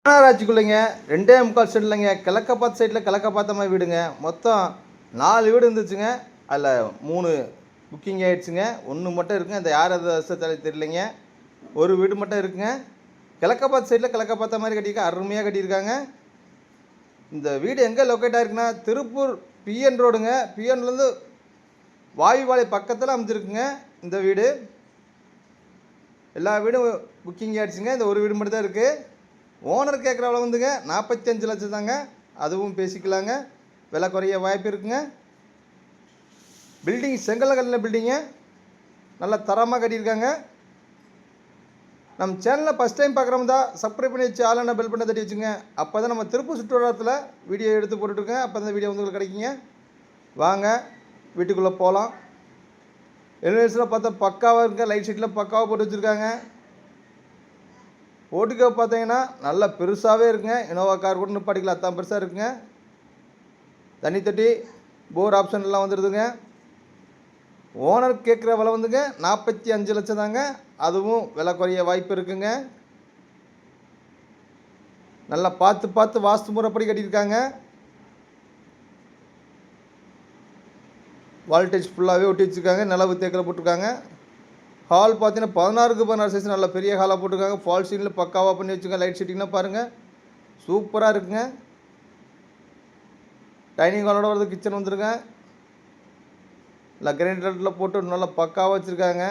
மாநகராட்சிக்குள்ளேங்க 2.25 சென்ட்லைங்க கிழக்க பார்த்த சைடில் கிழக்க பார்த்த மாதிரி வீடுங்க. மொத்தம் 4 வீடு இருந்துச்சுங்க. அதில் 3 புக்கிங் ஆகிடுச்சுங்க. 1 மட்டும் இருக்குங்க. அந்த யார் அது வருஷத்தாலே தெரியலைங்க. ஒரு வீடு மட்டும் இருக்குங்க. கிழக்க பார்த்த சைடில் கிழக்க பார்த்த மாதிரி கட்டியிருக்காங்க. அருமையாக கட்டியிருக்காங்க. இந்த வீடு எங்கே லொக்கேட் ஆகிருக்குன்னா திருப்பூர் பிஎன் ரோடுங்க. பிஎன்லேருந்து வாயுவாலை பக்கத்தில் அமைஞ்சிருக்குங்க இந்த வீடு. எல்லா வீடும் புக்கிங் ஆகிடுச்சுங்க. இந்த ஒரு வீடு மட்டும் தான் இருக்குது. ஓனர் கேட்குற அளவு வந்துங்க 45 லட்சம் தாங்க. அதுவும் பேசிக்கலாங்க. விலை குறைய வாய்ப்பு இருக்குங்க. பில்டிங் செங்கல்ல பில்டிங்கு நல்லா தரமாக கட்டியிருக்காங்க. நம்ம சேனலில் ஃபஸ்ட் டைம் பார்க்குறவங்க தான் சப்ஸ்கிரைப் பண்ணி வச்சு ஆளான பெல் பண்ண தட்டி வச்சுங்க. அப்போ தான் நம்ம திருப்பூர் சுற்றுவட்டாரத்தில் வீடியோ எடுத்து போட்டுட்ருக்கேன். அப்போ தான் வீடியோ வந்து உங்களுக்கு கிடைக்குங்க. வாங்க வீட்டுக்குள்ளே போகலாம். எலிவேஷனில் பார்த்தா பக்காவாக இருக்க. லைட் ஷீட்டில் பக்காவாக போட்டு வச்சுருக்காங்க. ஓட்டுக்கோ பார்த்தீங்கன்னா நல்லா பெருசாகவே இருக்குங்க. இனோவா கார் கூட நிப்பாட்டிக்கலாம். அதான் பெருசாக இருக்குங்க. தண்ணி தட்டி போர் ஆப்ஷன்லாம் வந்துடுதுங்க. ஓனர் கேட்குற விலை வந்துங்க 45 லட்சம் தாங்க. அதுவும் விலை குறைய வாய்ப்பு இருக்குங்க. நல்லா பார்த்து வாஸ்து முறைப்படி கட்டியிருக்காங்க. வால்டேஜ் ஃபுல்லாகவே ஒட்டி வச்சுருக்காங்க. நிலவு தேக்கில் போட்டிருக்காங்க. ஹால் பார்த்தீங்கன்னா 16க்கு 16 சைஸ் நல்ல பெரிய ஹாலாக போட்டிருக்காங்க. ஃபால் சீனில் பக்காவாக பண்ணி வச்சுருக்காங்க. லைட் ஷீட்டிங்லாம் பாருங்கள் சூப்பராக இருக்குங்க. டைனிங் ஹாலோட வருது. கிச்சன் வந்துருங்க. நல்லா கிரைண்டரில் போட்டு நல்லா பக்காவாக வச்சுருக்காங்க.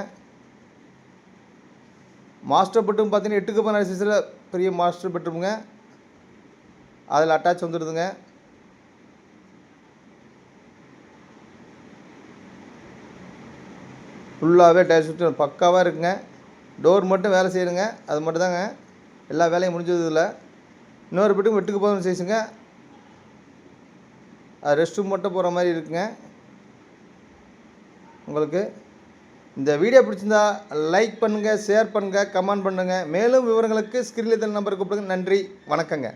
மாஸ்டர் பெட்ரூம் பார்த்தீங்கன்னா 8க்கு 16 சைஸில் பெரிய மாஸ்டர் பெட்ரூமுங்க. அதில் அட்டாச் வந்துடுதுங்க. ஃபுல்லாகவே டைல்ஸ் சுற்றி பக்காவாக இருக்குங்க. டோர் மட்டும் வேலை செய்யணுங்க. அது மட்டும் தாங்க எல்லா வேலையும் முடிஞ்சது. இதில் இன்னொரு பெட்ரூம் 8க்கு 11 சைஸுங்க. அது ரெஸ்ட் ரூம் மட்டும் போகிற மாதிரி இருக்குங்க. உங்களுக்கு இந்த வீடியோ பிடிச்சிருந்தா லைக் பண்ணுங்கள், ஷேர் பண்ணுங்கள், கமெண்ட் பண்ணுங்கள். மேலும் விவரங்களுக்கு ஸ்க்ரீனில் நம்பருக்கு கூப்பிடுங்க. நன்றி, வணக்கங்க.